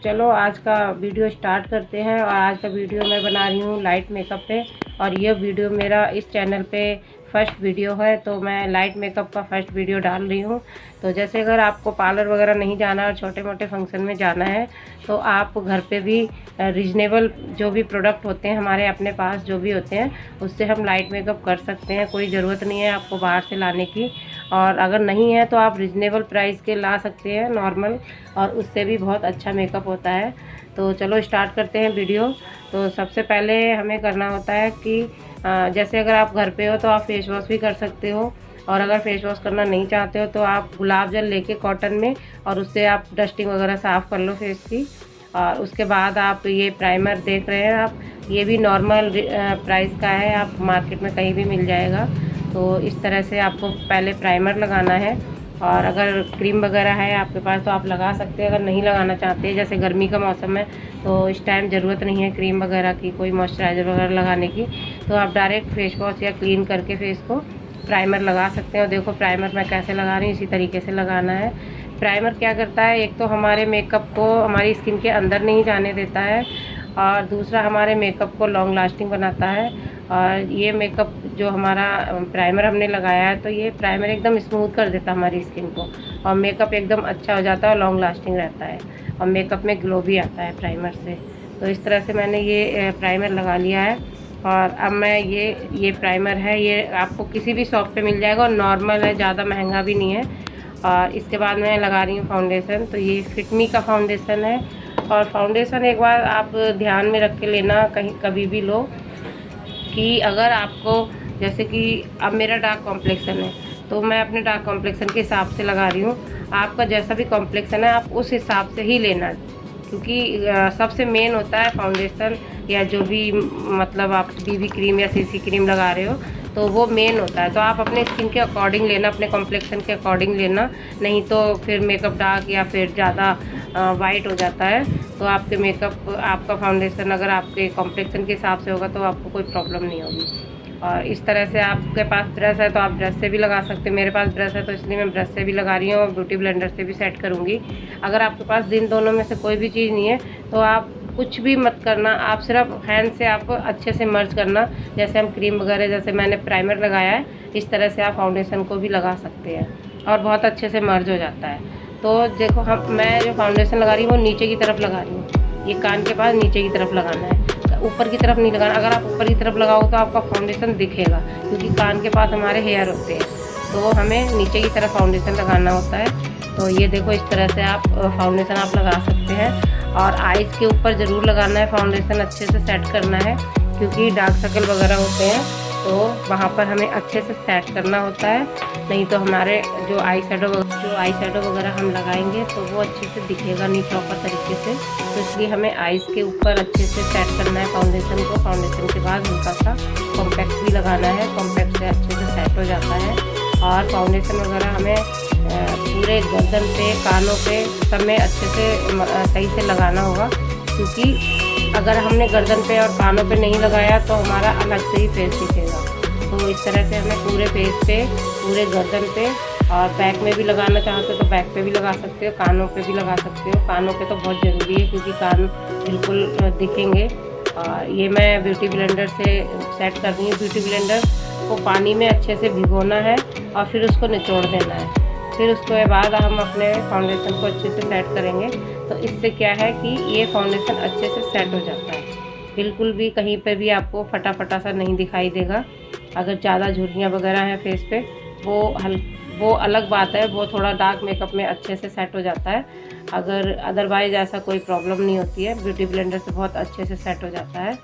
चलो आज का वीडियो स्टार्ट करते हैं। और आज का वीडियो मैं बना रही हूँ लाइट मेकअप पे। और यह वीडियो मेरा इस चैनल पे फर्स्ट वीडियो है, तो मैं लाइट मेकअप का फर्स्ट वीडियो डाल रही हूँ। तो जैसे अगर आपको पार्लर वगैरह नहीं जाना और छोटे मोटे फंक्शन में जाना है तो आप घर पे भी रीजनेबल जो भी प्रोडक्ट होते हैं हमारे अपने पास जो भी होते हैं उससे हम लाइट मेकअप कर सकते हैं। कोई ज़रूरत नहीं है आपको बाहर से लाने की, और अगर नहीं है तो आप रीजनेबल प्राइस के ला सकते हैं नॉर्मल, और उससे भी बहुत अच्छा मेकअप होता है। तो चलो स्टार्ट करते हैं वीडियो। तो सबसे पहले हमें करना होता है कि जैसे अगर आप घर पे हो तो आप फेस वॉश भी कर सकते हो, और अगर फेस वॉश करना नहीं चाहते हो तो आप गुलाब जल लेके कॉटन में और उससे आप डस्टिंग वगैरह साफ़ कर लो फेस की। और उसके बाद आप ये प्राइमर देख रहे हैं आप, ये भी नॉर्मल प्राइस का है, आप मार्केट में कहीं भी मिल जाएगा। तो इस तरह से आपको पहले प्राइमर लगाना है, और अगर क्रीम वगैरह है आपके पास तो आप लगा सकते हैं। अगर नहीं लगाना चाहते हैं, जैसे गर्मी का मौसम है तो इस टाइम ज़रूरत नहीं है क्रीम वगैरह की, कोई मॉइस्चराइज़र वगैरह लगाने की, तो आप डायरेक्ट फेस वॉश या क्लीन करके फेस को प्राइमर लगा सकते हैं। और देखो प्राइमर मैं कैसे लगा रही हूँ, इसी तरीके से लगाना है। प्राइमर क्या करता है, एक तो हमारे मेकअप को हमारी स्किन के अंदर नहीं जाने देता है, और दूसरा हमारे मेकअप को लॉन्ग लास्टिंग बनाता है। और ये मेकअप जो हमारा प्राइमर हमने लगाया है तो ये प्राइमर एकदम स्मूथ कर देता है हमारी स्किन को, और मेकअप एकदम अच्छा हो जाता है और लॉन्ग लास्टिंग रहता है, और मेकअप में ग्लो भी आता है प्राइमर से। तो इस तरह से मैंने ये प्राइमर लगा लिया है। और अब मैं ये प्राइमर है, ये आपको किसी भी शॉप पे मिल जाएगा और नॉर्मल है, ज़्यादा महंगा भी नहीं है। और इसके बाद मैं लगा रही हूँ फाउंडेशन। तो ये फिटमी का फाउंडेशन है, और फाउंडेशन एक बार आप ध्यान में रख के लेना कहीं कभी भी लो, कि अगर आपको जैसे कि अब मेरा डार्क कॉम्प्लेक्सन है तो मैं अपने डार्क कॉम्प्लेक्सन के हिसाब से लगा रही हूँ। आपका जैसा भी कॉम्प्लेक्सन है आप उस हिसाब से ही लेना, क्योंकि सबसे मेन होता है फाउंडेशन, या जो भी मतलब आप बीबी क्रीम या सीसी क्रीम लगा रहे हो तो वो मेन होता है। तो आप अपने स्किन के अकॉर्डिंग लेना, अपने कॉम्प्लेक्सन के अकॉर्डिंग लेना, नहीं तो फिर मेकअप डार्क या फिर ज़्यादा वाइट हो जाता है। तो आपके मेकअप आपका फाउंडेशन अगर आपके कॉम्प्लेक्सन के हिसाब से होगा तो आपको कोई प्रॉब्लम नहीं होगी। और इस तरह से आपके पास ब्रश है तो आप ब्रश से भी लगा सकते हैं। मेरे पास ब्रश है तो इसलिए मैं ब्रश से भी लगा रही हूँ, और ब्यूटी ब्लेंडर से भी सेट करूँगी। अगर आपके पास दिन दोनों में से कोई भी चीज़ नहीं है तो आप कुछ भी मत करना, आप सिर्फ हैंड से आप अच्छे से मर्ज करना। जैसे हम क्रीम वगैरह, जैसे मैंने प्राइमर लगाया है इस तरह से आप फाउंडेशन को भी लगा सकते हैं, और बहुत अच्छे से मर्ज हो जाता है। तो देखो मैं जो फाउंडेशन लगा रही हूँ वो नीचे की तरफ लगा रही हूँ, ये कान के पास नीचे की तरफ लगाना है, ऊपर की तरफ नहीं लगाना। अगर आप ऊपर की तरफ लगाओ तो आपका फाउंडेशन दिखेगा, क्योंकि कान के पास हमारे हेयर होते हैं, तो हमें नीचे की तरफ फाउंडेशन लगाना होता है। तो ये देखो इस तरह से आप फाउंडेशन आप लगा सकते हैं। और आइज़ के ऊपर ज़रूर लगाना है फाउंडेशन, अच्छे से सेट करना है, क्योंकि डार्क सर्कल वगैरह होते हैं तो वहाँ पर हमें अच्छे से सेट करना होता है, नहीं तो हमारे जो आई शेडो वगैरह हम लगाएंगे तो वो अच्छे से दिखेगा नहीं प्रॉपर तरीके से। तो इसलिए हमें आइज़ के ऊपर अच्छे से सेट करना है फाउंडेशन को। फाउंडेशन के बाद हल्का सा कॉम्पैक्ट भी लगाना है, कॉम्पैक्ट से अच्छे से सेट हो जाता है। और फाउंडेशन वगैरह हमें पूरे गर्दन पे, कानों पे सब में अच्छे से सही से लगाना होगा, क्योंकि अगर हमने गर्दन पे और कानों पे नहीं लगाया तो हमारा अलग से ही फेस दिखेगा। तो इस तरह से हमें पूरे फेस पे, पूरे गर्दन पे, और बैक में भी लगाना चाहते हो तो बैक पे भी लगा सकते हो, कानों पे भी लगा सकते हो। कानों पे तो बहुत ज़रूरी है क्योंकि कान बिल्कुल दिखेंगे। और ये मैं ब्यूटी ब्लेंडर से सेट कर रही हूँ। ब्यूटी ब्लेंडर को पानी में अच्छे से भिगोना है और फिर उसको निचोड़ देना है, फिर उसके बाद हम अपने फाउंडेशन को अच्छे से सेट करेंगे। तो इससे क्या है कि ये फाउंडेशन अच्छे से सेट हो जाता है, बिल्कुल भी कहीं पे भी आपको फटा फटा सा नहीं दिखाई देगा। अगर ज़्यादा झुर्रियाँ वगैरह हैं फेस पे वो अलग बात है, वो थोड़ा डार्क मेकअप में अच्छे से सेट हो जाता है। अगर अदरवाइज़ ऐसा कोई प्रॉब्लम नहीं होती है, ब्यूटी ब्लेंडर से बहुत अच्छे से सेट हो जाता है।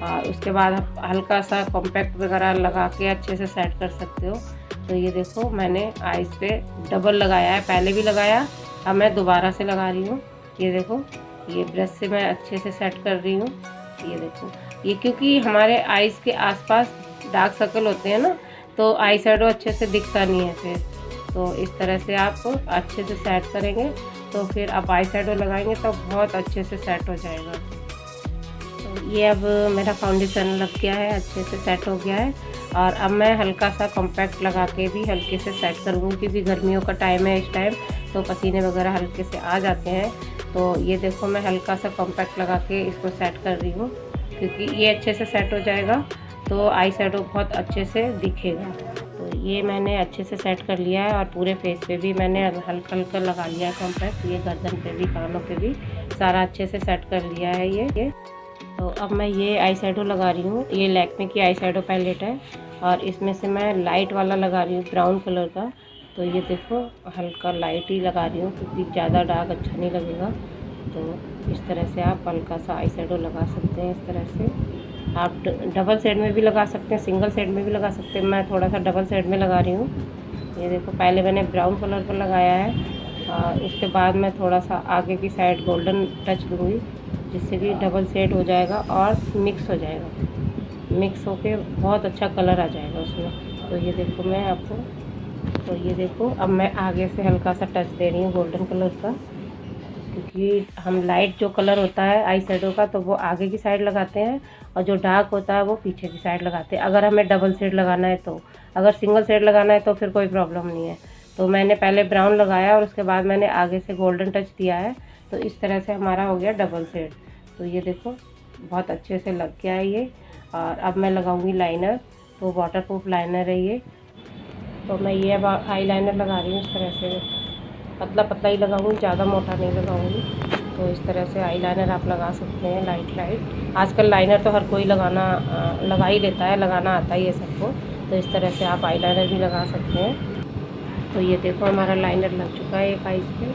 और उसके बाद आप हल्का सा कॉम्पैक्ट वगैरह लगा के अच्छे से सेट कर सकते हो। तो ये देखो मैंने आइज़ पे डबल लगाया है, पहले भी लगाया, अब मैं दोबारा से लगा रही हूँ। ये देखो ये ब्रश से मैं अच्छे से सेट कर रही हूँ। ये देखो ये, क्योंकि हमारे आइज़ के आसपास डार्क सर्कल होते हैं ना, तो आई शेडो अच्छे से दिखता नहीं है फिर। तो इस तरह से आप अच्छे से सेट करेंगे तो फिर आप आई शेडो लगाएंगे तो बहुत अच्छे से सेट हो जाएगा। तो ये अब मेरा फाउंडेशन लग गया है, अच्छे से सेट हो गया है। और अब मैं हल्का सा कॉम्पैक्ट लगा के भी हल्के से सेट करूँगी, क्योंकि गर्मियों का टाइम है इस टाइम, तो पसीने वगैरह हल्के से आ जाते हैं। तो ये देखो मैं हल्का सा कॉम्पैक्ट लगा के इसको सेट कर रही हूँ, क्योंकि ये अच्छे से सेट हो जाएगा तो आई शेडो बहुत अच्छे से दिखेगा। तो ये मैंने अच्छे से सेट कर लिया है और पूरे फेस पे भी मैंने हल्का हल्का लगा लिया है कॉम्पैक्ट। ये गर्दन पे भी, कानों पे भी सारा अच्छे से सेट कर लिया है ये। तो अब मैं ये आई शेडो लगा रही हूँ। ये लैक्मे की आई शेडो पैलेट है और इसमें से मैं लाइट वाला लगा रही हूँ, ब्राउन कलर का। तो ये देखो हल्का लाइट ही लगा रही हूँ, क्योंकि ज़्यादा डार्क अच्छा नहीं लगेगा। तो इस तरह से आप हल्का सा आई शेडो लगा सकते हैं। इस तरह से आप डबल शेड में भी लगा सकते हैं, सिंगल शेड में भी लगा सकते हैं। मैं थोड़ा सा डबल शेड में लगा रही हूँ। ये देखो पहले मैंने ब्राउन कलर पर लगाया है और उसके बाद मैं थोड़ा सा आगे की साइड गोल्डन टच दूँगी, जिससे कि डबल शेड हो जाएगा और मिक्स हो जाएगा। मिक्स होके बहुत अच्छा कलर आ जाएगा उसमें। तो ये देखो मैं आपको, तो ये देखो अब मैं आगे से हल्का सा टच दे रही हूँ गोल्डन कलर का, क्योंकि हम लाइट जो कलर होता है आई शेडो का तो वो आगे की साइड लगाते हैं और जो डार्क होता है वो पीछे की साइड लगाते हैं, अगर हमें डबल शेड लगाना है तो। अगर सिंगल शेड लगाना है तो फिर कोई प्रॉब्लम नहीं है। तो मैंने पहले ब्राउन लगाया और उसके बाद मैंने आगे से गोल्डन टच दिया है, तो इस तरह से हमारा हो गया डबल शेड। तो ये देखो बहुत अच्छे से लग गया है ये। और अब मैं लगाऊंगी लाइनर, तो वाटरप्रूफ लाइनर है ये। तो मैं ये अब आई लाइनर लगा रही हूँ इस तरह से, पतला पतला ही लगाऊंगी, ज़्यादा मोटा नहीं लगाऊंगी। तो इस तरह से आई लाइनर आप लगा सकते हैं, लाइट लाइट। आजकल लाइनर तो हर कोई लगा ही लेता है, लगाना आता ही है सबको। तो इस तरह से आप आई लाइनर भी लगा सकते हैं। तो ये देखो हमारा लाइनर लग चुका है एक आईज पे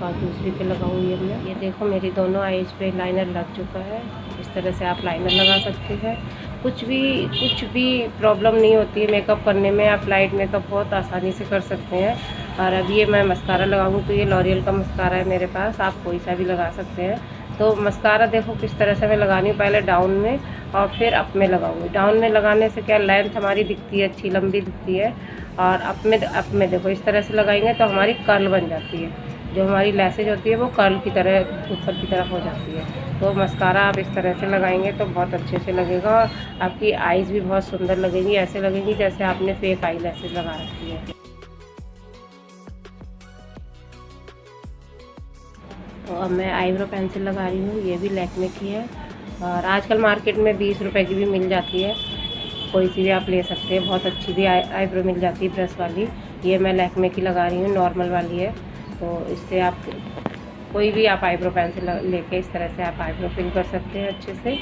और दूसरी पे लगाऊंगी अब मैं। ये देखो मेरी दोनों आईज पे लाइनर लग चुका है। इस तरह से आप लाइनर लगा सकते हैं। कुछ भी प्रॉब्लम नहीं होती है मेकअप करने में, आप लाइट मेकअप बहुत आसानी से कर सकते हैं। और अब ये मैं मस्कारा लगाऊंगी, तो ये लॉरियल का मस्कारा है मेरे पास, आप कोई सा भी लगा सकते हैं। तो मस्कारा देखो किस तरह से मैं लगानी हूँ, पहले डाउन में और फिर अप में लगाऊंगी। डाउन में लगाने से क्या लेंथ हमारी दिखती है, अच्छी लंबी दिखती है। और अप में देखो इस तरह से लगाएंगे तो हमारी कर्ल बन जाती है, जो हमारी लैसेज होती है वो कर्ल की तरह ऊपर की तरफ हो जाती है। तो मस्कारा आप इस तरह से लगाएंगे तो बहुत अच्छे से लगेगा और आपकी आईज़ भी बहुत सुंदर लगेंगी, ऐसे लगेंगी जैसे आपने फेक आई लैसेज लगा रखी है। तो अब मैं आईब्रो पेंसिल लगा रही हूँ, ये भी लैक्मे की है और आजकल मार्केट में 20 रुपए की भी मिल जाती है, कोई सी भी आप ले सकते हैं। बहुत अच्छी भी आईब्रो मिल जाती है ब्रश वाली। ये मैं लैक्मे की लगा रही हूँ, नॉर्मल वाली है। तो इससे आप कोई भी आप आईब्रो पेंसिल लेके इस तरह से आप आईब्रो फिल कर सकते हैं अच्छे से,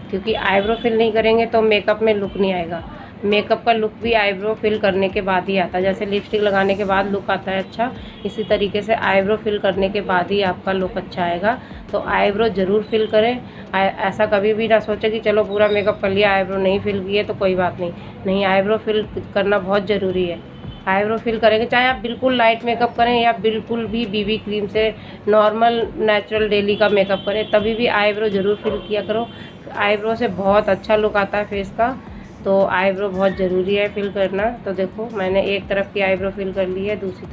क्योंकि आईब्रो फिल नहीं करेंगे तो मेकअप में लुक नहीं आएगा। मेकअप का लुक भी आईब्रो फिल करने के बाद ही आता है, जैसे लिपस्टिक लगाने के बाद लुक आता है अच्छा, इसी तरीके से आईब्रो फिल करने के बाद ही आपका लुक अच्छा आएगा। तो आईब्रो ज़रूर फिल करें। ऐसा कभी भी ना सोचें कि चलो पूरा मेकअप कर लिया, आईब्रो नहीं फिल किए तो कोई बात नहीं। नहीं, आईब्रो फिल करना बहुत ज़रूरी है। आईब्रो फिल करेंगे, चाहे आप बिल्कुल लाइट मेकअप करें या बिल्कुल भी बीबी क्रीम से नॉर्मल नेचुरल डेली का मेकअप करें, तभी भी आईब्रो ज़रूर फिल किया करो। आईब्रो से बहुत अच्छा लुक आता है फेस का, तो आईब्रो बहुत ज़रूरी है फिल करना। तो देखो मैंने एक तरफ की आईब्रो फिल कर ली है, दूसरी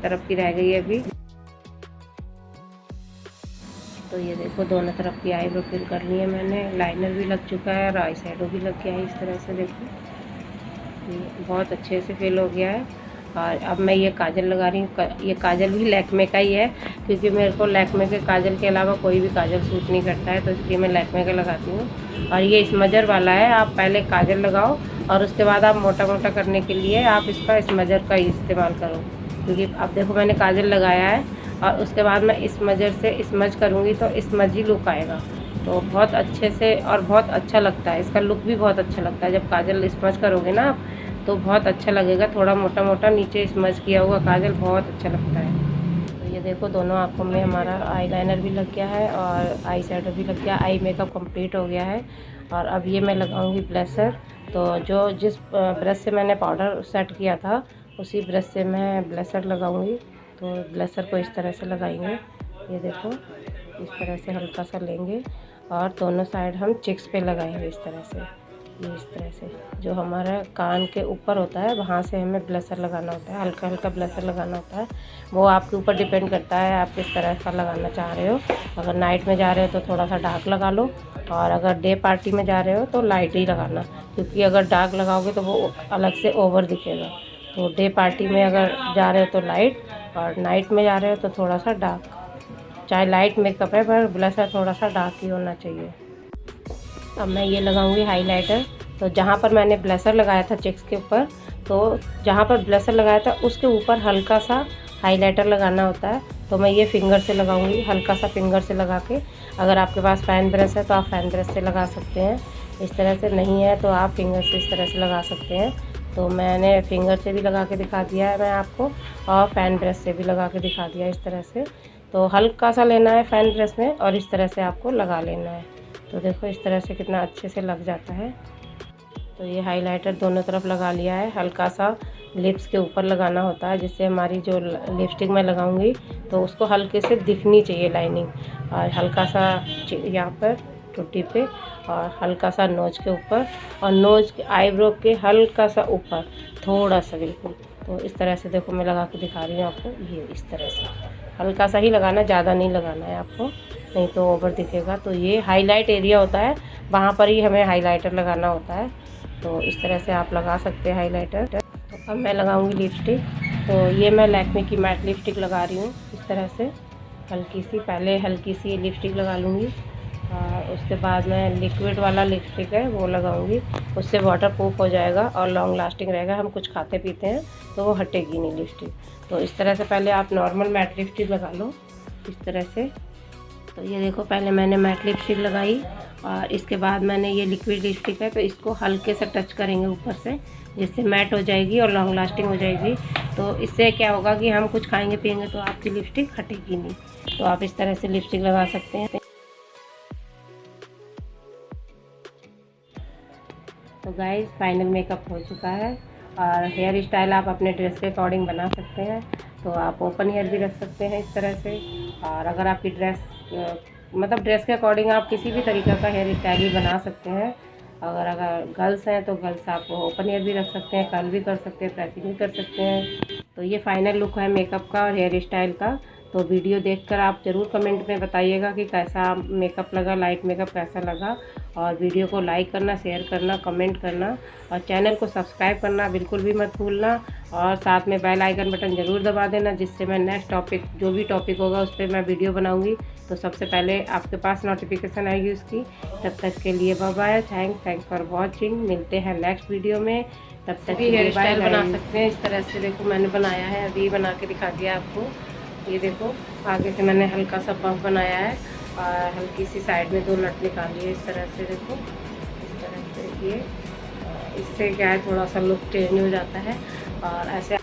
तरफ की रह गई है अभी। तो ये देखो दोनों तरफ की आईब्रो फिल कर ली है मैंने, लाइनर भी लग चुका है और आई शेडो भी लग गया है इस तरह से। देखो ये बहुत अच्छे से फिल हो गया है। और अब मैं ये काजल लगा रही हूँ। ये काजल भी लैक्मे का ही है, क्योंकि मेरे को लैक्मे के काजल के अलावा कोई भी काजल सूट नहीं करता है, तो इसलिए मैं लैक्मे का लगाती हूँ। और ये स्मजर वाला है, आप पहले काजल लगाओ और उसके बाद आप मोटा मोटा करने के लिए आप इसका स्मजर का इस्तेमाल करो। क्योंकि अब देखो मैंने काजल लगाया है और उसके बाद मैं स्मजर से स्मज करूँगी तो स्मजी लुक आएगा। तो बहुत अच्छे से और बहुत अच्छा लगता है, इसका लुक भी बहुत अच्छा लगता है। जब काजल स्मज करोगे ना आप तो बहुत अच्छा लगेगा, थोड़ा मोटा मोटा नीचे स्मज किया हुआ काजल बहुत अच्छा लगता है। तो ये देखो दोनों आँखों में हमारा आई लाइनर भी लग गया है और आई शेडो भी लग गया, आई मेकअप कंप्लीट हो गया है। और अब ये मैं लगाऊंगी ब्लशर। तो जिस ब्रश से मैंने पाउडर सेट किया था उसी ब्रश से मैं ब्लशर लगाऊंगी। तो ब्लशर को इस तरह से लगाएंगे, ये देखो इस तरह से हल्का सा लेंगे और दोनों साइड हम चिक्स पे लगाएंगे इस तरह से। ये इस तरह से जो हमारा कान के ऊपर होता है वहाँ से हमें ब्लशर लगाना होता है, हल्का हल्का ब्लशर लगाना होता है। वो आपके ऊपर डिपेंड करता है आप किस तरह का लगाना चाह रहे हो। अगर नाइट में जा रहे हो तो थोड़ा सा डार्क लगा लो, और अगर डे पार्टी में जा रहे हो तो लाइट ही लगाना, क्योंकि अगर डार्क लगाओगे तो वो अलग से ओवर दिखेगा। तो डे पार्टी में अगर जा रहे हो तो लाइट और नाइट में जा रहे हो तो थोड़ा सा डार्क। चाहे लाइट मेकअप है पर ब्लशर थोड़ा सा डार्क ही होना चाहिए। अब मैं ये लगाऊंगी हाइलाइटर। तो जहाँ पर मैंने ब्लशर लगाया था चेक्स के ऊपर, तो जहाँ पर ब्लशर लगाया था उसके ऊपर हल्का सा हाइलाइटर लगाना होता है। तो मैं ये फिंगर से लगाऊंगी, हल्का सा फिंगर से लगा के। अगर आपके पास फैन ब्रश है तो आप फैन ब्रश से लगा सकते हैं, इस तरह से नहीं है तो आप फिंगर से इस तरह से लगा सकते हैं। तो मैंने फिंगर से भी लगा के दिखा दिया है मैं आपको, और फैन ब्रश से भी लगा के दिखा दिया इस तरह से। तो हल्का सा लेना है फैन ब्रश में और इस तरह से आपको लगा लेना है। तो देखो इस तरह से कितना अच्छे से लग जाता है। तो ये हाइलाइटर दोनों तरफ लगा लिया है। हल्का सा लिप्स के ऊपर लगाना होता है, जिससे हमारी जो लिपस्टिक मैं लगाऊंगी तो उसको हल्के से दिखनी चाहिए लाइनिंग। और हल्का सा यहाँ पर टुट्टी पे, और हल्का सा नोज के ऊपर, और नोज के आईब्रो के हल्का सा ऊपर थोड़ा सा बिल्कुल। तो इस तरह से देखो मैं लगा के दिखा रही हूँ आपको। ये इस तरह से हल्का सा ही लगाना, ज़्यादा नहीं लगाना है आपको, नहीं तो ओवर दिखेगा। तो ये हाईलाइट एरिया होता है, वहाँ पर ही हमें हाईलाइटर लगाना होता है। तो इस तरह से आप लगा सकते हैं हाईलाइटर। तो अब मैं लगाऊंगी लिपस्टिक। तो ये मैं लैक्मे की मैट लिपस्टिक लगा रही हूँ इस तरह से हल्की सी। पहले हल्की सी लिपस्टिक लगा लूँगी, और उसके बाद मैं लिक्विड वाला लिपस्टिक है वो लगाऊंगी। उससे वाटर प्रूफ हो जाएगा और लॉन्ग लास्टिंग रहेगा। हम कुछ खाते पीते हैं तो वो हटेगी नहीं लिपस्टिक। तो इस तरह से पहले आप नॉर्मल मैट लिपस्टिक लगा लो इस तरह से। तो ये देखो पहले मैंने मैट लिपस्टिक लगाई, और इसके बाद मैंने ये लिक्विड लिपस्टिक है तो इसको हल्के से टच करेंगे ऊपर से, जिससे मैट हो जाएगी और लॉन्ग लास्टिंग हो जाएगी। तो इससे क्या होगा कि हम कुछ खाएंगे पिएंगे तो आपकी लिपस्टिक हटेगी नहीं। तो आप इस तरह से लिपस्टिक लगा सकते हैं। तो गाइस फाइनल मेकअप हो चुका है, और हेयर स्टाइल आप अपने ड्रेस के अकॉर्डिंग बना सकते हैं। तो आप ओपन हेयर भी रख सकते हैं इस तरह से, और अगर आपकी ड्रेस मतलब ड्रेस के अकॉर्डिंग आप किसी भी तरीके का हेयर स्टाइल भी बना सकते हैं। अगर गर्ल्स हैं तो गर्ल्स आप ओपन हेयर भी रख सकते हैं, कर्ल भी कर सकते हैं, प्रेसिंग भी कर सकते हैं। तो ये फाइनल लुक है मेकअप का और हेयर स्टाइल का। तो वीडियो देखकर आप ज़रूर कमेंट में बताइएगा कि कैसा मेकअप लगा, लाइट मेकअप कैसा लगा। और वीडियो को लाइक करना, शेयर करना, कमेंट करना, और चैनल को सब्सक्राइब करना बिल्कुल भी मत भूलना। और साथ में बेल आइकन बटन ज़रूर दबा देना, जिससे मैं नेक्स्ट टॉपिक जो भी टॉपिक होगा उस पर मैं वीडियो बनाऊंगी तो सबसे पहले आपके पास नोटिफिकेशन आएगी उसकी। तब तक के लिए bye bye, thanks for watching. मिलते हैं नेक्स्ट वीडियो में, तब तक भी हेयर स्टाइल बना सकते हैं इस तरह से। देखो मैंने बनाया है, अभी बना के दिखा दिया आपको। ये देखो आगे से मैंने हल्का सा पफ बनाया है, और हल्की सी साइड में 2 नट निकाली है इस तरह से। देखो इस तरह से, ये इससे क्या है थोड़ा सा लुक चेंज हो जाता है। और ऐसे